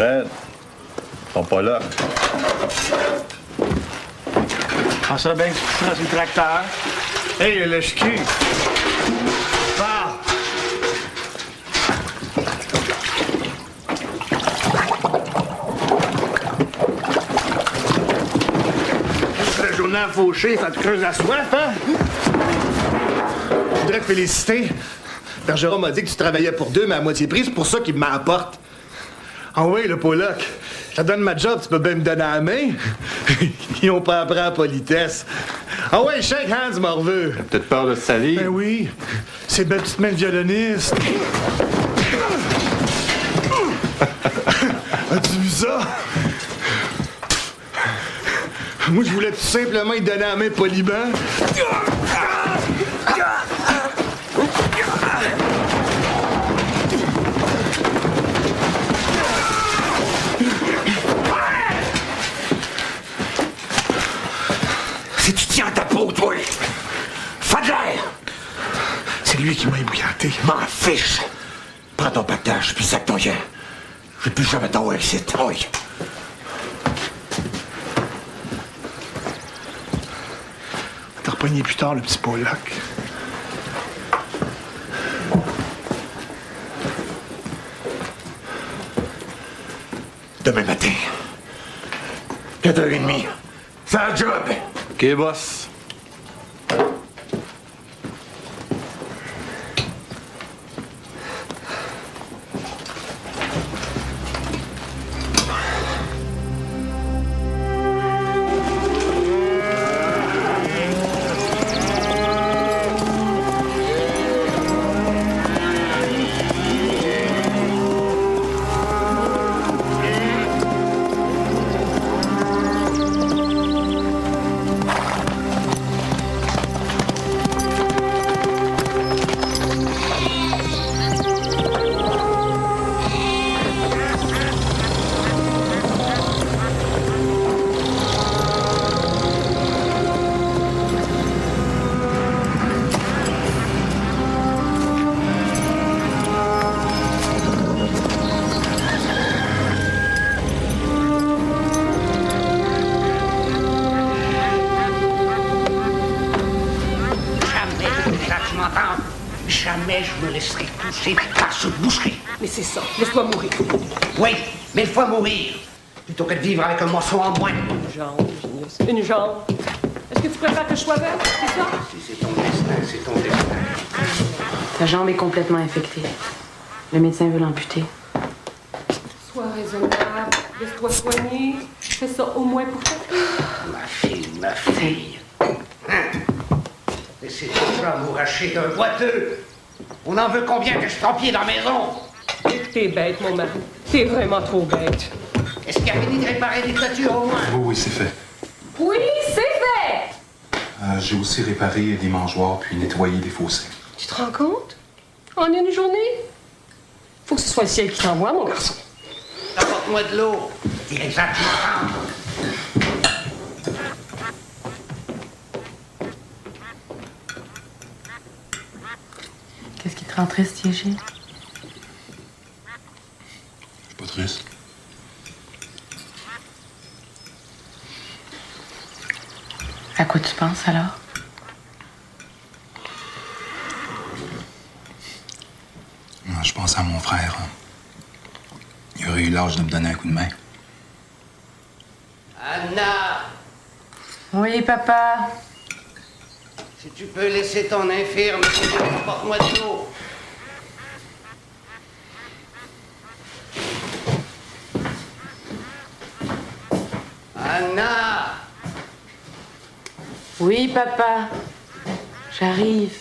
Fred, ils sont pas là. Ah, ça bien que tu fasses le tracteur. Hey, le ski. Parle. La journée à faucher, ça te creuse la soif, hein? Je voudrais te féliciter. Bergeron m'a dit que tu travaillais pour deux, mais à moitié prix, c'est pour ça qu'il m'apporte. Ah oui, le Pollock. Je te donne ma job, tu peux bien me donner la main. Ils ont pas appris à la politesse. Ah ouais, shake hands, morveux. T'as peut-être peur de se salir? Ben oui, c'est belle petite main de violoniste. As-tu vu ça? Moi, je voulais tout simplement lui donner la main poliment. Si tu tiens ta peau, toi! Fadler! C'est lui qui m'a ébouillanté. M'en fiche! Prends ton pactage, puis sac ton chien. Je vais plus jamais t'envoyer ici. Oui. T'as repogné plus tard, le petit Pollock. Demain matin. 4h30. C'est un job! OK, boss. Jamais je me laisserai toucher par ce boucherie. Mais c'est ça, laisse-moi mourir. Oui, 1000 fois mourir, plutôt que de vivre avec un morceau en moins. Une jambe, Genius, une jambe. Est-ce que tu préfères que je sois veuve, c'est ça? Si c'est ton destin, c'est ton destin. Ta jambe est complètement infectée. Le médecin veut l'amputer. Sois raisonnable, laisse-toi soigner. Fais ça au moins pour ta fille. Ma fille. Hein? Laissez ton chat m'arracher d'un boiteux. On en veut combien que je trempier dans la maison? T'es bête, mon mari. T'es vraiment trop bête. Est-ce qu'il y a fini de réparer des toitures au moins? Oui, c'est fait. Oui, c'est fait! J'ai aussi réparé des mangeoires puis nettoyé des fossés. Tu te rends compte? En une journée? Faut que ce soit le ciel qui t'envoie, mon garçon. Apporte-moi de l'eau. Exactement. Qu'est-ce qui te rend triste, Yégi? Je suis pas triste. À quoi tu penses, alors? Je pense à mon frère. Il aurait eu l'âge de me donner un coup de main. Anna, Oui, papa. si tu peux laisser ton infirme, apporte-moi de l'eau. Anna! Oui, papa. J'arrive.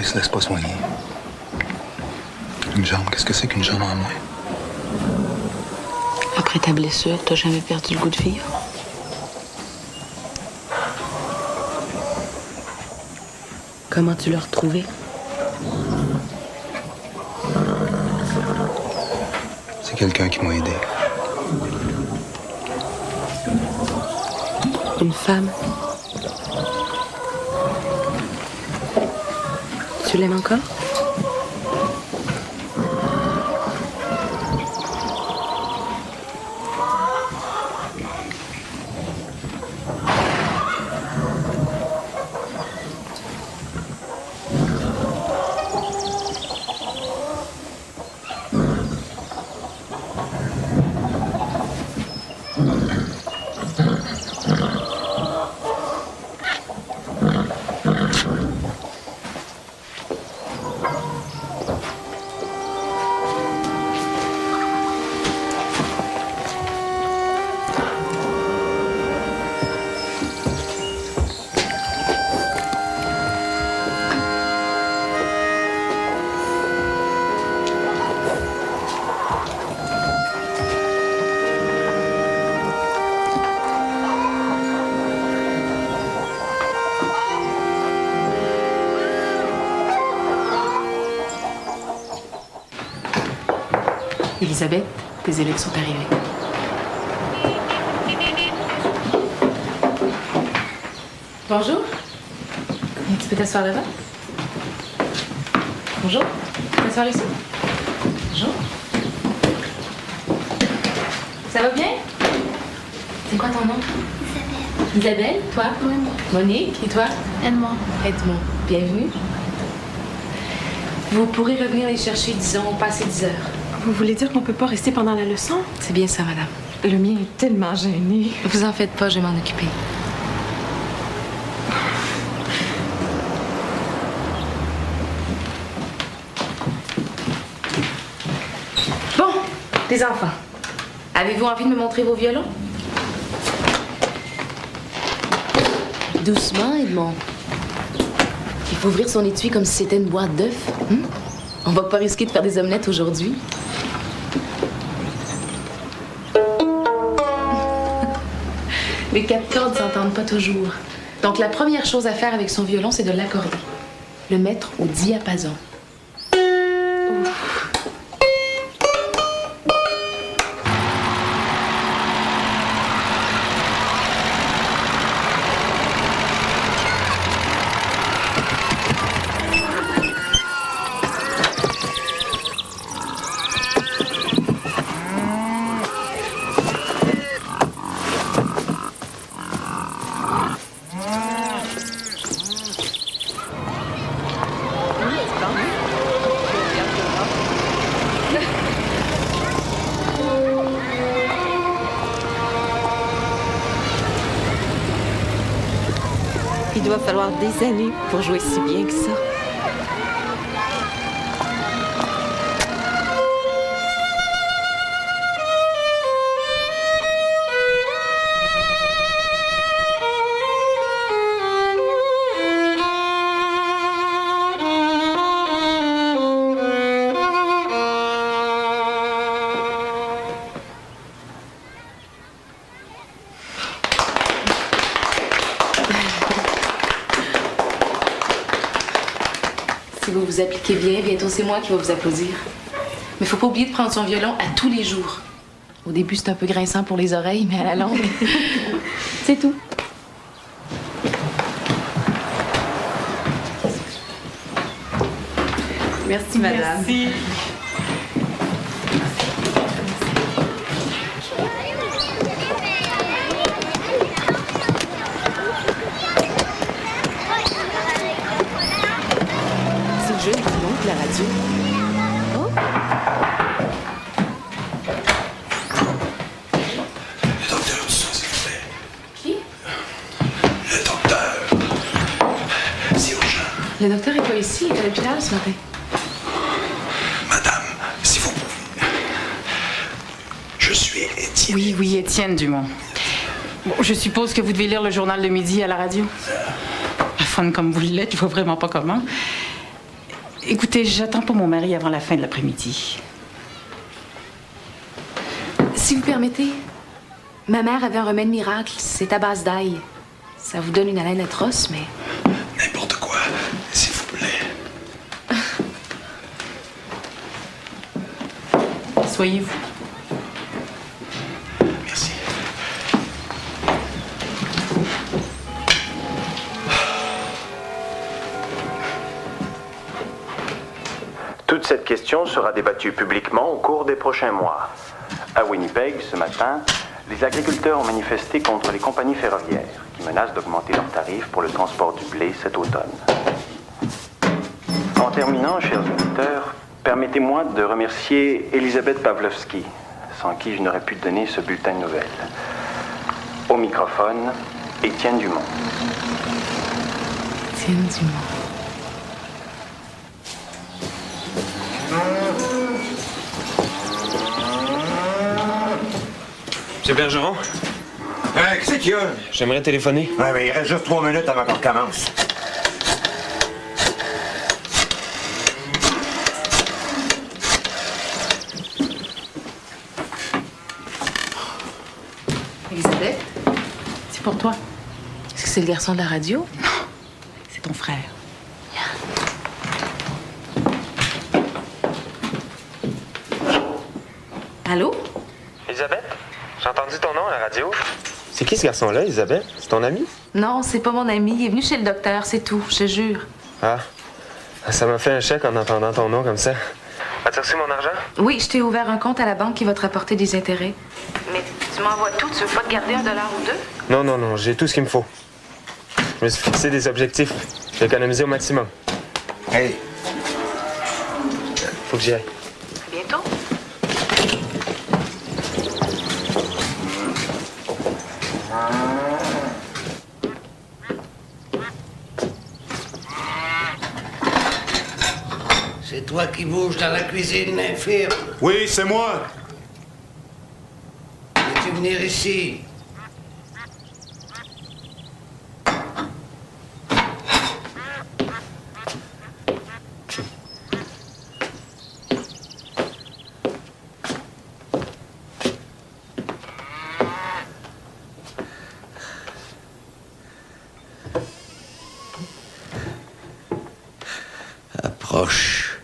il se laisse pas soigner. Une jambe, qu'est-ce que c'est qu'une jambe en moins? Après ta blessure, t'as jamais perdu le goût de vivre? Comment tu l'as retrouvé? C'est quelqu'un qui m'a aidé. Une femme? Tu l'aimes encore? Elisabeth, tes élèves sont arrivés. Bonjour. Tu peux t'asseoir là-bas? Bonjour. Tu peux t'asseoir ici? Bonjour. Ça va bien? C'est quoi ton nom? Isabelle. Isabelle, toi? Monique. Et toi? Edmond. Edmond. Bienvenue. Vous pourrez revenir les chercher, disons, passer 10 heures. Vous voulez dire qu'on peut pas rester pendant la leçon? C'est bien ça, madame. Le mien est tellement gêné. Vous en faites pas, je vais m'en occuper. Bon, les enfants, avez-vous envie de me montrer vos violons? Doucement, Edmond. Il faut ouvrir son étui comme si c'était une boîte d'œufs. On va pas risquer de faire des omelettes aujourd'hui. Les 4 cordes s'entendent pas toujours. Donc la première chose à faire avec son violon, c'est de l'accorder. Le mettre au diapason. Il doit falloir des années pour jouer si bien que ça. Si vous vous appliquez bien, bientôt c'est moi qui vais vous applaudir. Mais faut pas oublier de prendre son violon à tous les jours. Au début, c'est un peu grinçant pour les oreilles, mais à la longue, c'est tout. Merci, madame. Merci. C'est le jeune violon de la radio. Oh. Le docteur, s'il vous plaît. Qui? Le docteur. C'est urgent. Le docteur est pas ici, il est à l'hôpital ce matin. Madame, si vous pouvez. Je suis Étienne. Oui, oui, Étienne Dumont. Bon, je suppose que vous devez lire le journal de midi à la radio. Fun comme vous l'êtes, je vois vraiment pas comment. Écoutez, j'attends pour mon mari avant la fin de l'après-midi. Si vous permettez, ma mère avait un remède miracle. C'est à base d'ail. Ça vous donne une haleine atroce, mais... N'importe quoi, s'il vous plaît. Soyez-vous. Merci. Toute cette question sera débattue publiquement au cours des prochains mois. À Winnipeg, ce matin, les agriculteurs ont manifesté contre les compagnies ferroviaires qui menacent d'augmenter leurs tarifs pour le transport du blé cet automne. En terminant, chers auditeurs, permettez-moi de remercier Elisabeth Pavlovski, sans qui je n'aurais pu donner ce bulletin de nouvelles. Au microphone, Étienne Dumont. Étienne Dumont. Monsieur Bergeron? Qu'est-ce qu'il y a? J'aimerais téléphoner. Ouais, mais il reste juste 3 minutes avant qu'on recommence. Elisabeth, C'est pour toi. est-ce que c'est le garçon de la radio? C'est ton frère. Allô? Elisabeth? J'ai entendu ton nom à la radio. C'est qui ce garçon-là, Elisabeth? C'est ton ami? Non, c'est pas mon ami. Il est venu chez le docteur, c'est tout, je te jure. Ah. Ça m'a fait un chèque en entendant ton nom comme ça. As-tu reçu mon argent? Oui, je t'ai ouvert un compte à la banque qui va te rapporter des intérêts. Mais tu m'envoies tout, tu veux pas te garder $1 ou 2? Non, j'ai tout ce qu'il me faut. Je me suis fixé des objectifs. Je vais économiser au maximum. Hey, Faut que j'y aille. À bientôt. C'est toi qui bouges dans la cuisine, infirme. Oui, c'est moi. Veux-tu venir ici? Approche.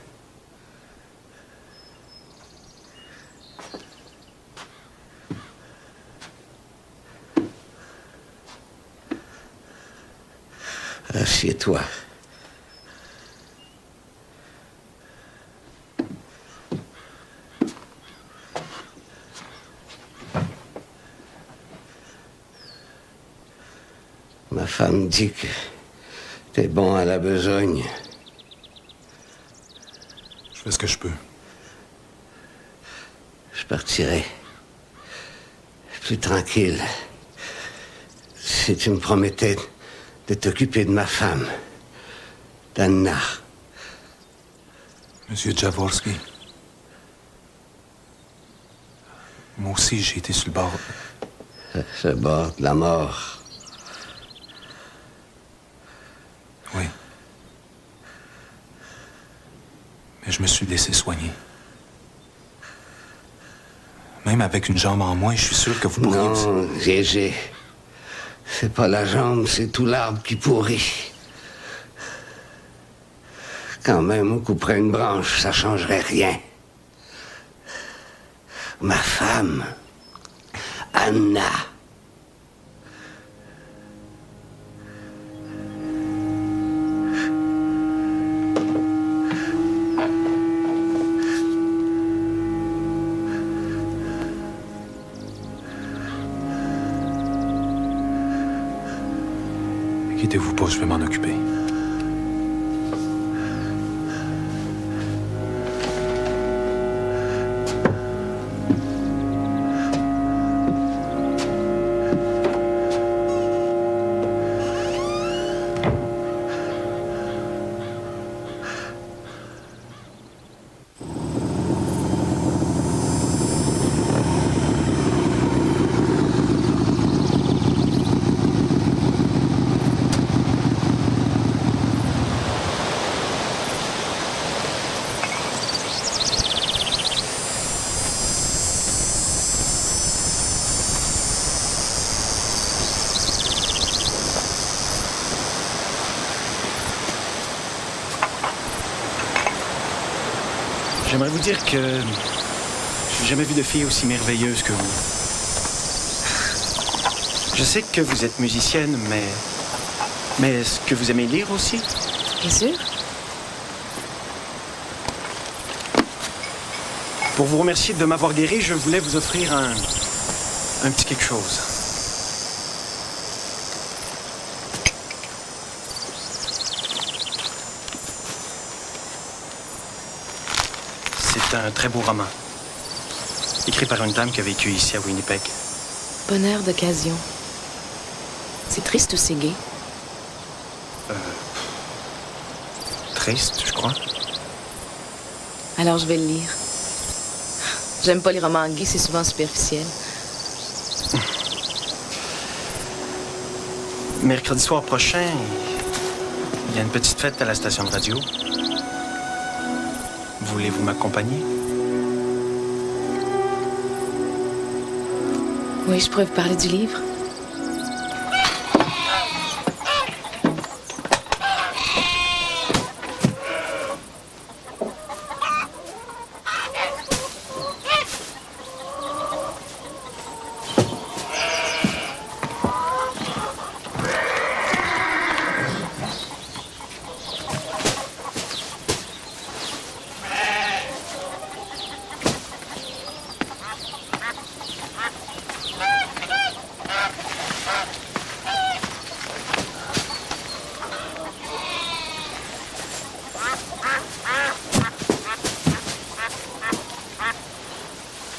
Assieds-toi. Ma femme dit que t'es bon à la besogne. Je fais ce que je peux. Je partirai plus tranquille si tu me promettais de t'occuper de ma femme, d'Anna. Monsieur Jaworski. Moi aussi, j'ai été sur le bord. Ce bord de la mort. Oui. Mais je me suis laissé soigner. Même avec une jambe en moins, je suis sûr que vous pourriez... Non, Gégé. C'est pas la jambe, c'est tout l'arbre qui pourrit. Quand même, on couperait une branche, ça changerait rien. Ma femme, Anna. Inquiétez-vous pas, je vais m'en occuper. J'aimerais vous dire que j'ai jamais vu de fille aussi merveilleuse que vous. Je sais que vous êtes musicienne, mais est-ce que vous aimez lire aussi? Bien sûr. Pour vous remercier de m'avoir guéri, je voulais vous offrir un petit quelque chose. C'est un très beau roman. Écrit par une dame qui a vécu ici à Winnipeg. Bonheur d'occasion. C'est triste ou c'est gai? Triste, je crois. Alors je vais le lire. J'aime pas les romans gays, c'est souvent superficiel. Mercredi soir prochain, il y a une petite fête à la station de radio. Voulez-vous m'accompagner? Oui, je pourrais vous parler du livre.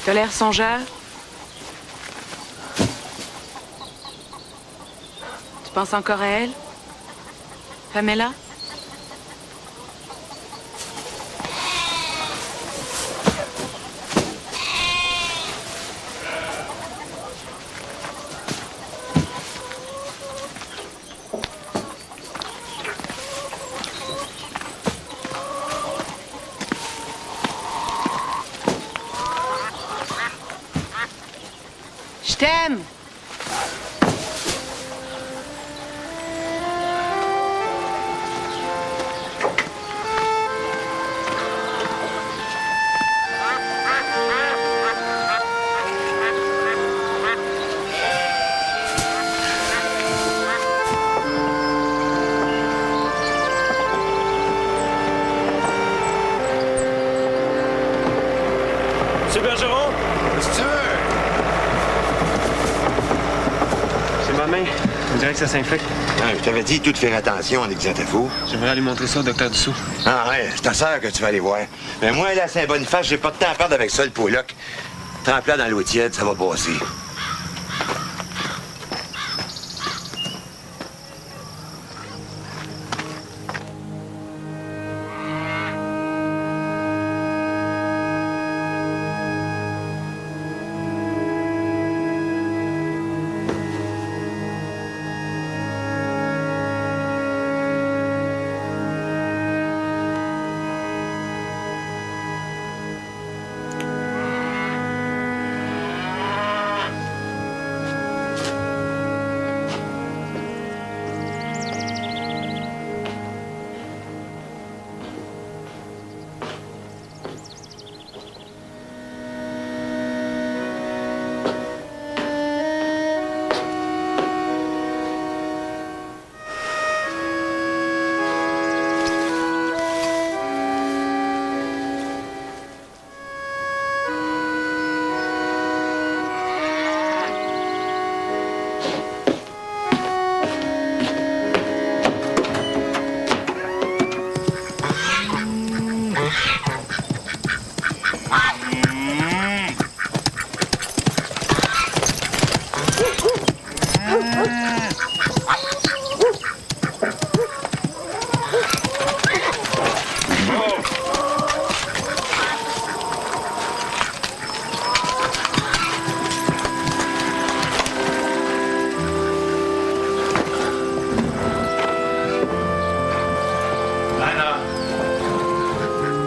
T'as l'air songeur. Tu penses encore à elle? Pamela? Je t'aime! Monsieur Bergeron? Qu'est-ce que tu veux? C'est ma main. On dirait que ça s'infecte. Ah, je t'avais dit, tout faire attention, on est que j'étais fou. J'aimerais aller montrer ça au docteur Dussault. Ah ouais, c'est ta sœur que tu vas aller voir. Mais moi, là, c'est une bonne face, j'ai pas de temps à perdre avec ça, le Pollock. Trempe-la dans l'eau tiède, ça va passer.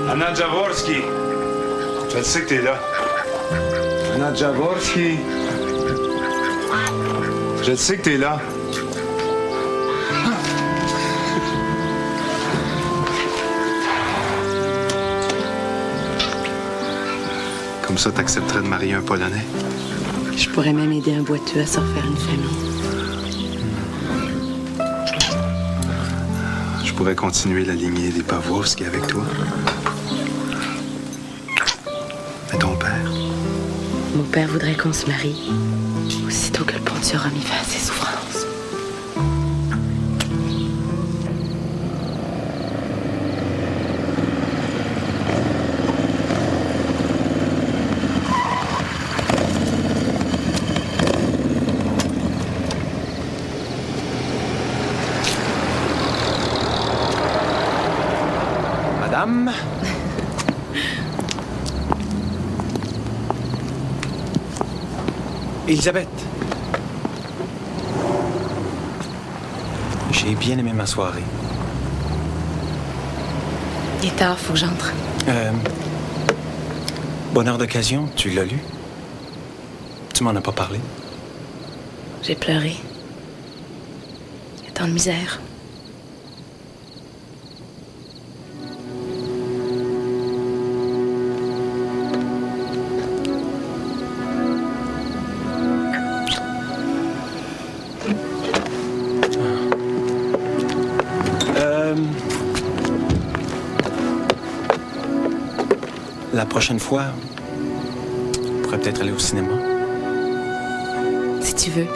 Anna Jaworski. Je le sais que t'es là. Anna Jaworski. Je le sais que t'es là. Comme ça, t'accepterais de marier un Polonais? Je pourrais même aider un boiteux à se refaire une famille. Je pourrais continuer la lignée des Pawłowski avec toi. Mais ton père? Mon père voudrait qu'on se marie aussitôt que le pont de Rome y fasse ses souffrances. Madame? Elisabeth. J'ai bien aimé ma soirée. Il est tard, faut que j'entre. Bonheur d'occasion, tu l'as lu? Tu m'en as pas parlé? J'ai pleuré. Il y a tant de misère. La prochaine fois, on pourrait peut-être aller au cinéma. Si tu veux.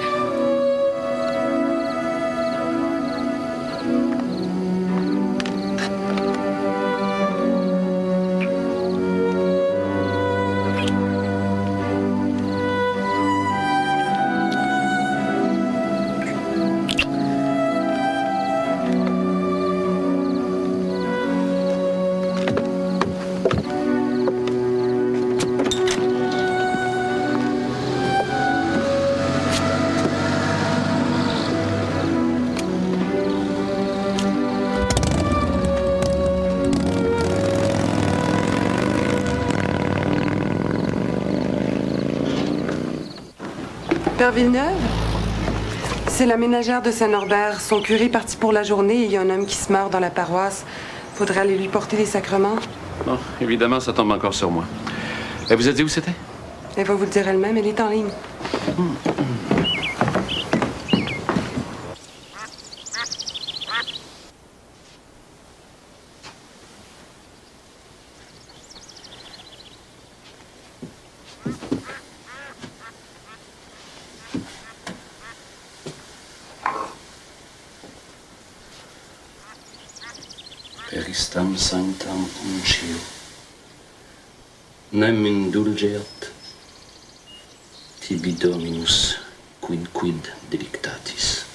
Père Villeneuve? C'est la ménagère de Saint-Norbert. Son curé parti pour la journée et il y a un homme qui se meurt dans la paroisse. Faudrait aller lui porter les sacrements. Bon, évidemment, ça tombe encore sur moi. Elle vous a dit où c'était? Elle va vous le dire elle-même, elle est en ligne. Peristam sanctam uncio. Nem indulgeat tibi dominus quid delictatis.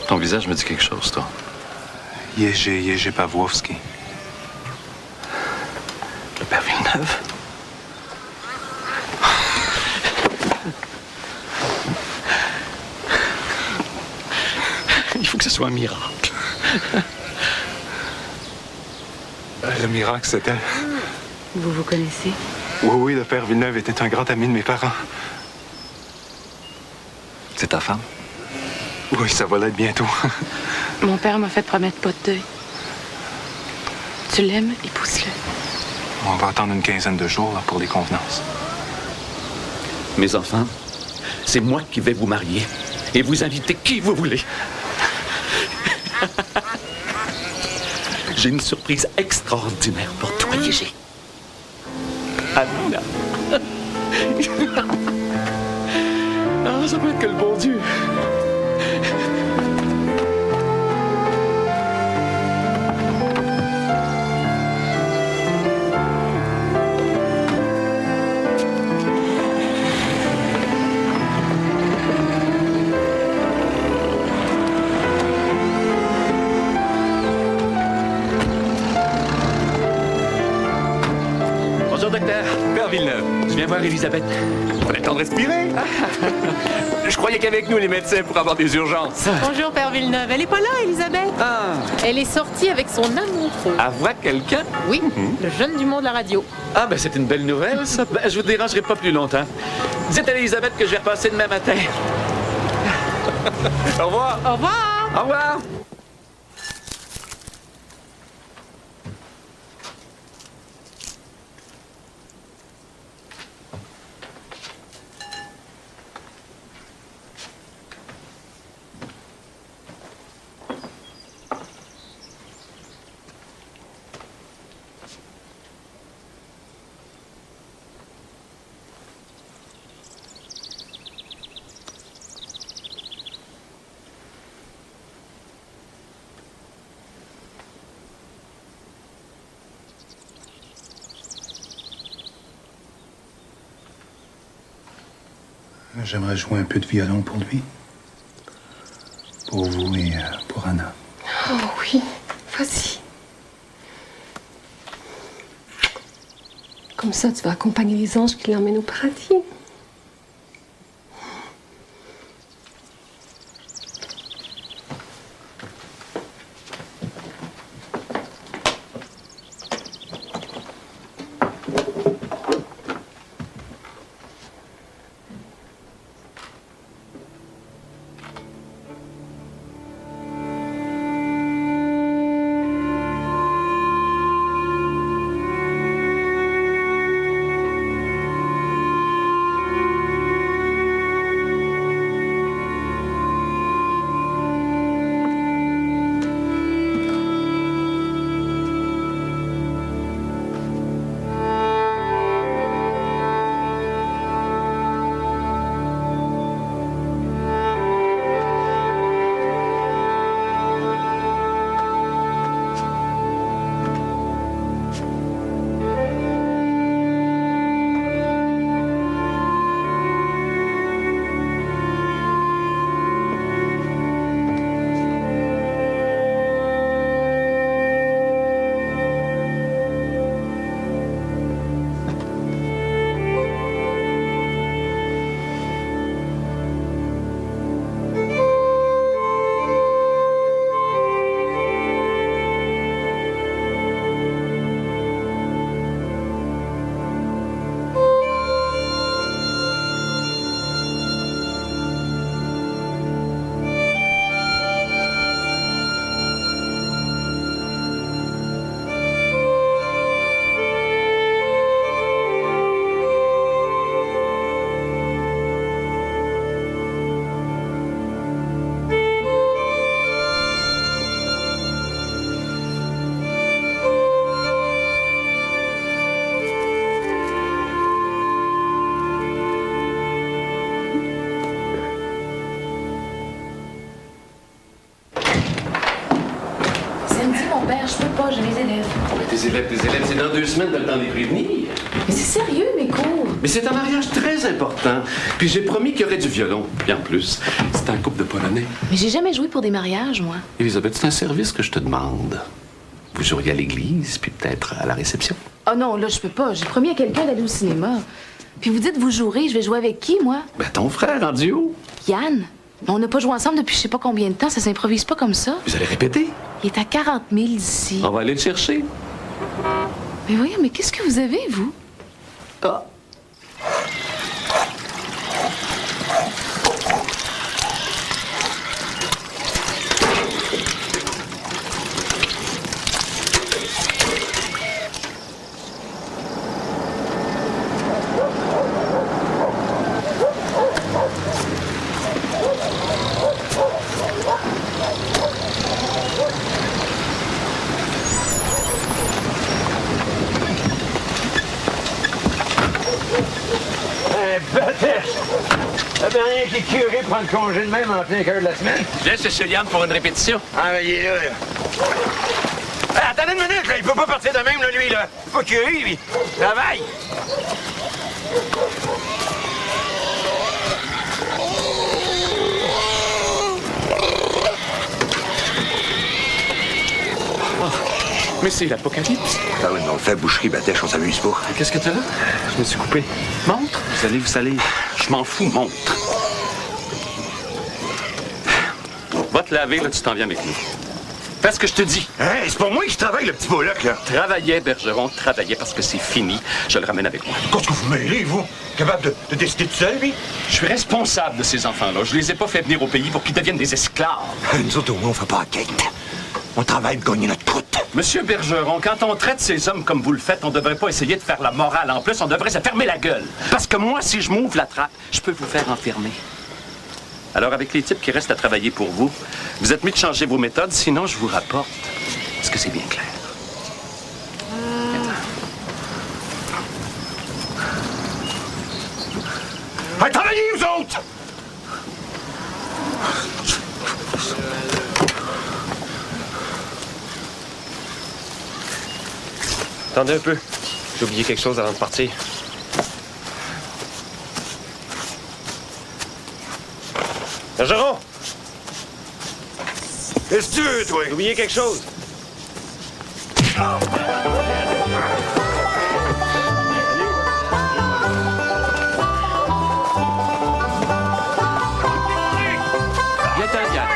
Ton visage me dit quelque chose, toi. Jerzy Pawłowski. Le père Villeneuve? Il faut que ce soit un miracle. Le miracle, c'était... Vous vous connaissez? Oui, le père Villeneuve était un grand ami de mes parents. C'est ta femme? Oui, ça va l'être bientôt. Mon père m'a fait promettre pas de deuil. Tu l'aimes, épouse-le. On va attendre une quinzaine de jours là, pour les convenances. Mes enfants, c'est moi qui vais vous marier. Et vous invitez qui vous voulez. J'ai une surprise extraordinaire pour toi, Yégé. Amina. Ah, ça peut être que le bon Dieu. Bonjour, docteur. Père Villeneuve, je viens voir Elisabeth. Prenez le temps de respirer. Je croyais qu'avec nous, les médecins, pour avoir des urgences. Bonjour, Père Villeneuve. Elle est pas là, Elisabeth. Ah. Elle est sortie avec son amoureux. Avoir quelqu'un? Oui, le jeune du monde de la radio. Ah, ben c'est une belle nouvelle, ça. Ben, je vous dérangerai pas plus longtemps. Dites à Elisabeth que je vais repasser demain matin. Au revoir. Au revoir. Au revoir. J'aimerais jouer un peu de violon pour lui. Pour vous et pour Anna. Oh oui, vas-y. Comme ça, tu vas accompagner les anges qui l'emmènent au paradis. Je peux pas, j'ai mes élèves. Mais tes élèves, c'est dans 2 semaines, t'as le temps de les prévenir. Mais c'est sérieux, mes cours. Mais c'est un mariage très important. Puis j'ai promis qu'il y aurait du violon. Puis en plus, c'est un couple de Polonais. Mais j'ai jamais joué pour des mariages, moi. Elisabeth, c'est un service que je te demande. Vous joueriez à l'église, puis peut-être à la réception. Oh non, là, je peux pas. J'ai promis à quelqu'un d'aller au cinéma. Puis vous dites, vous jouerez, je vais jouer avec qui, moi? Ben, ton frère en duo. Yann. Mais on n'a pas joué ensemble depuis je sais pas combien de temps. Ça s'improvise pas comme ça. Vous allez répéter? Il est à 40 000 d'ici. On va aller le chercher. Mais voyons, mais qu'est-ce que vous avez, vous? Ah. bien rien qui est curé prendre congé de même en plein cœur de la semaine. Laisse Céliane pour une répétition. Ah, ben, il est là. Attendez une minute, là. Il peut pas partir de même, là, lui, là. Il est pas curé, lui. Travaille. Mais c'est l'apocalypse. Ah oui, mais on fait boucherie, Batèche, on s'amuse pas. Qu'est-ce que t'as là? Je me suis coupé. Montre. Vous allez vous salir. Je m'en fous, montre. Va te laver, là, tu t'en viens avec nous. Fais ce que je te dis. Hey, c'est pour moi que je travaille, le petit Pollock, là. Travaillais, Bergeron, travaillais parce que c'est fini. Je le ramène avec moi. Qu'est-ce que vous mêlez, vous? Capable de décider tout seul, lui? Je suis responsable de ces enfants-là. Je les ai pas fait venir au pays pour qu'ils deviennent des esclaves. Nous autres, au moins, on fait pas enquête. On travaille pour gagner notre croûte. Monsieur Bergeron, quand on traite ces hommes comme vous le faites, on devrait pas essayer de faire la morale. En plus, on devrait se fermer la gueule. Parce que moi, si je m'ouvre la trappe, je peux vous faire enfermer. Alors, avec les types qui restent à travailler pour vous, vous êtes mis de changer vos méthodes, sinon je vous rapporte. Est-ce que c'est bien clair? Allez, travaillez, vous autres! Attendez un peu. J'ai oublié quelque chose avant de partir. Bergeron! Qu'est-ce que tu veux, toi? J'ai oublié quelque chose. Viens-t'en, Yann.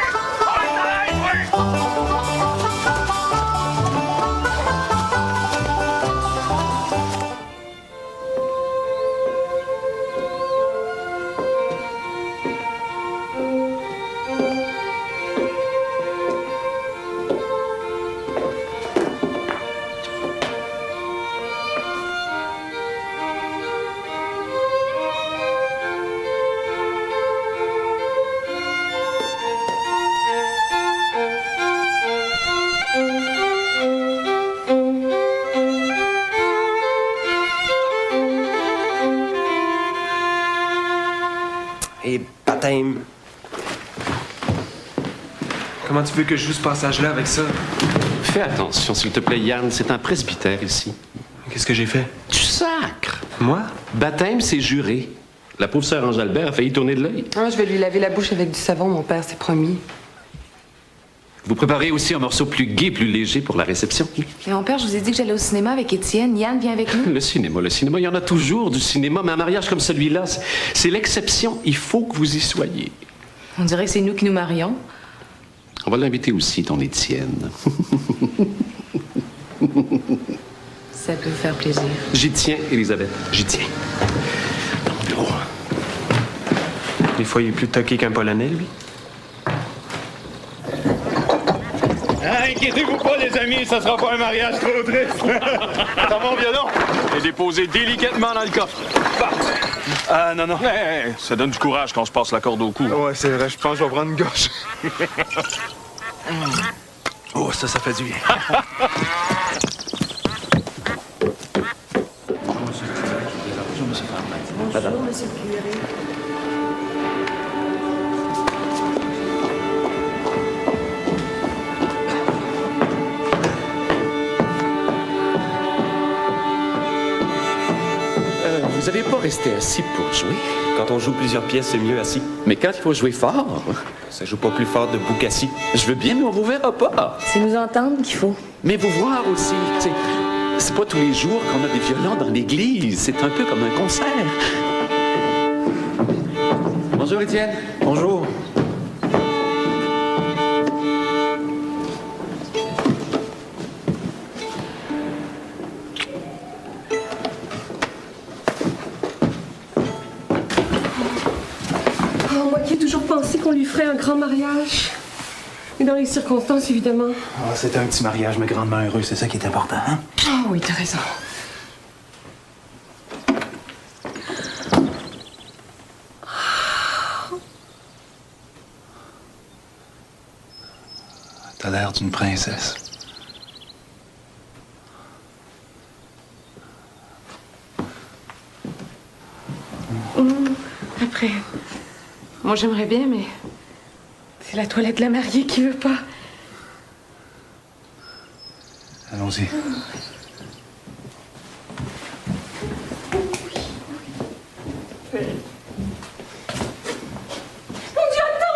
Et baptême. Comment tu veux que je joue ce passage-là avec ça? Fais attention, s'il te plaît, Yann. C'est un presbytère ici. Qu'est-ce que j'ai fait? Tu sacres. Moi? Baptême, c'est juré. La pauvre sœur Ange-Albert a failli tourner de l'œil. Ah, je vais lui laver la bouche avec du savon, mon père s'est promis. Vous préparez aussi un morceau plus gai, plus léger pour la réception. Mais mon père, je vous ai dit que j'allais au cinéma avec Étienne. Yann vient avec nous. Le cinéma, il y en a toujours du cinéma, mais un mariage comme celui-là, c'est l'exception. Il faut que vous y soyez. On dirait que c'est nous qui nous marions. On va l'inviter aussi, ton Étienne. Ça peut vous faire plaisir. J'y tiens, Elisabeth, j'y tiens. Dans mon bureau. Des fois, il est plus toqué qu'un Polonais, lui. Inquiétez-vous pas, les amis, ça sera pas un mariage trop triste. T'as mon violon? Et déposé délicatement dans le coffre. Ah, non, non. Ça donne du courage quand on se passe la corde au cou. Ouais, c'est vrai, je pense que je vais prendre une gauche. Oh, ça fait du bien. Bonjour, monsieur le curé. Vous n'allez pas rester assis pour jouer. Quand on joue plusieurs pièces, c'est mieux assis. Mais quand il faut jouer fort, ça joue pas plus fort debout qu'assis. Je veux bien, mais on vous verra pas. C'est nous entendre qu'il faut. Mais vous voir aussi, tu sais, c'est pas tous les jours qu'on a des violons dans l'église. C'est un peu comme un concert. Bonjour, Étienne. Bonjour. Oh, moi qui ai toujours pensé qu'on lui ferait un grand mariage. Mais dans les circonstances, évidemment. Ah, c'était un petit mariage, mais grandement heureux, c'est ça qui est important, hein? Ah oui, t'as raison. T'as l'air d'une princesse. Après. Moi, j'aimerais bien, mais c'est la toilette de la mariée qui veut pas. Allons-y. Mon Dieu, attends!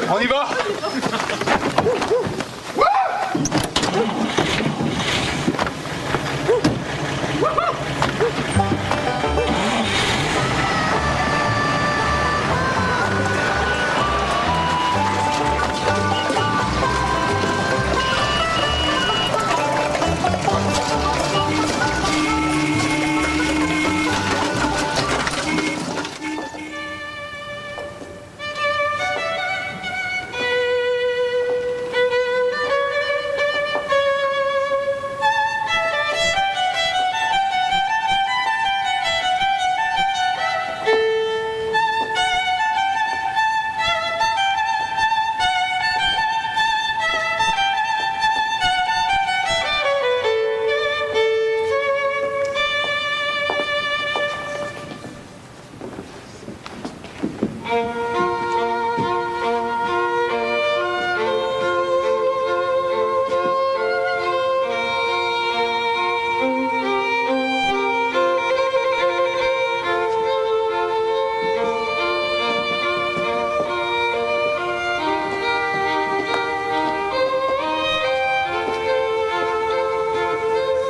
On y va!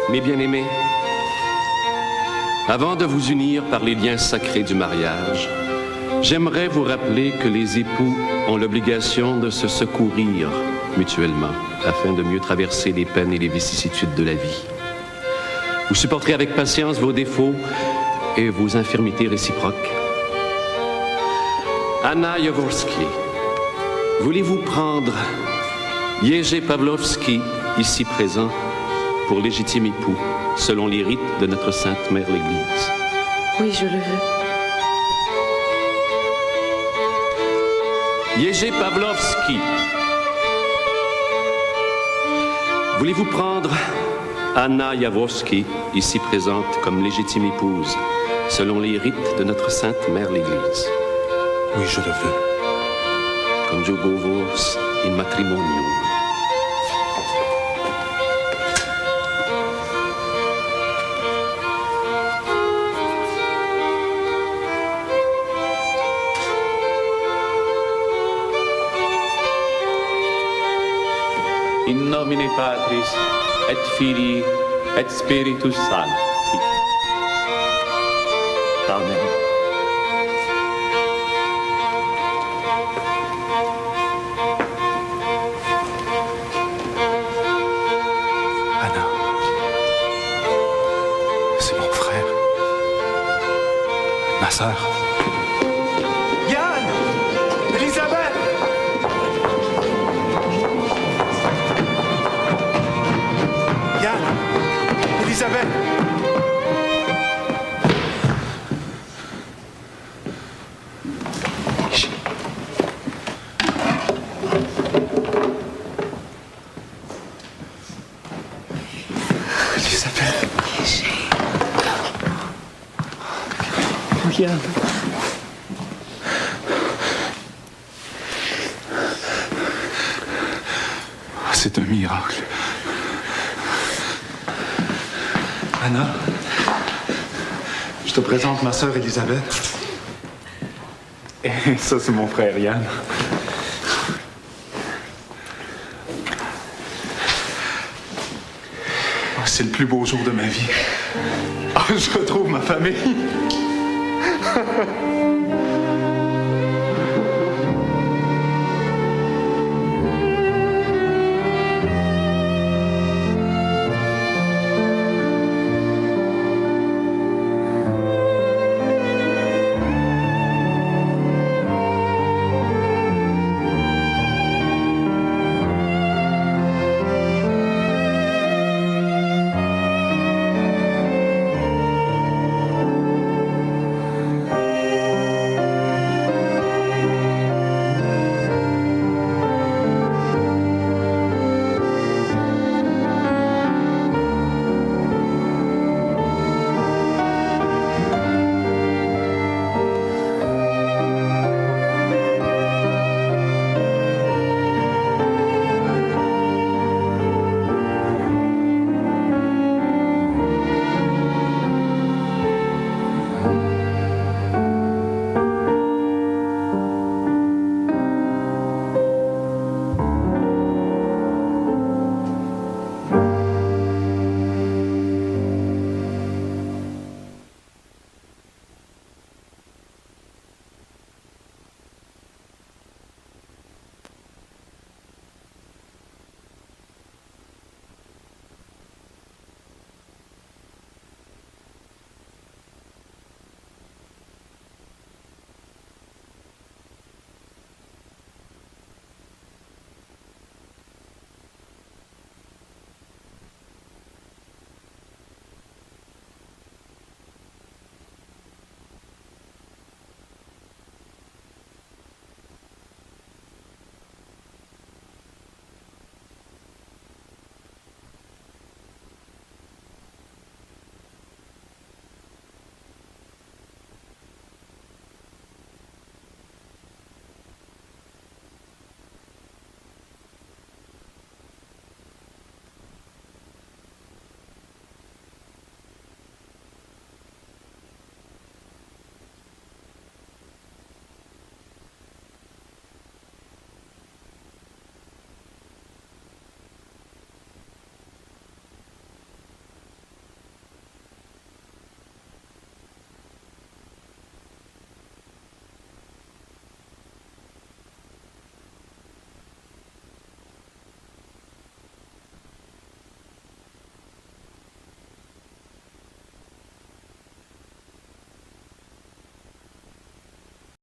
Mes bien-aimés, avant de vous unir par les liens sacrés du mariage, j'aimerais vous rappeler que les époux ont l'obligation de se secourir mutuellement afin de mieux traverser les peines et les vicissitudes de la vie. Vous supporterez avec patience vos défauts et vos infirmités réciproques. Anna Jaworski, voulez-vous prendre Jerzy Pawlowski, ici présent, pour légitime époux, selon les rites de notre Sainte Mère l'Église? Oui, je le veux. Jerzy Pawlowski, voulez-vous prendre Anna Jaworski, ici présente, comme légitime épouse, selon les rites de notre Sainte Mère l'Église? Oui, je le veux. Conjugo vos in matrimonium. In nomine Patris, et Filii, et Spiritus Sancti. Amen. Anna, c'est mon frère. Ma sœur. Yann! Elisabeth! Yann! Elisabeth! Elisabeth. Yann. C'est un miracle. Anna, je te présente ma sœur Elisabeth. Et ça, c'est mon frère Yann. c'est le plus beau jour de ma vie. Ah, je retrouve ma famille.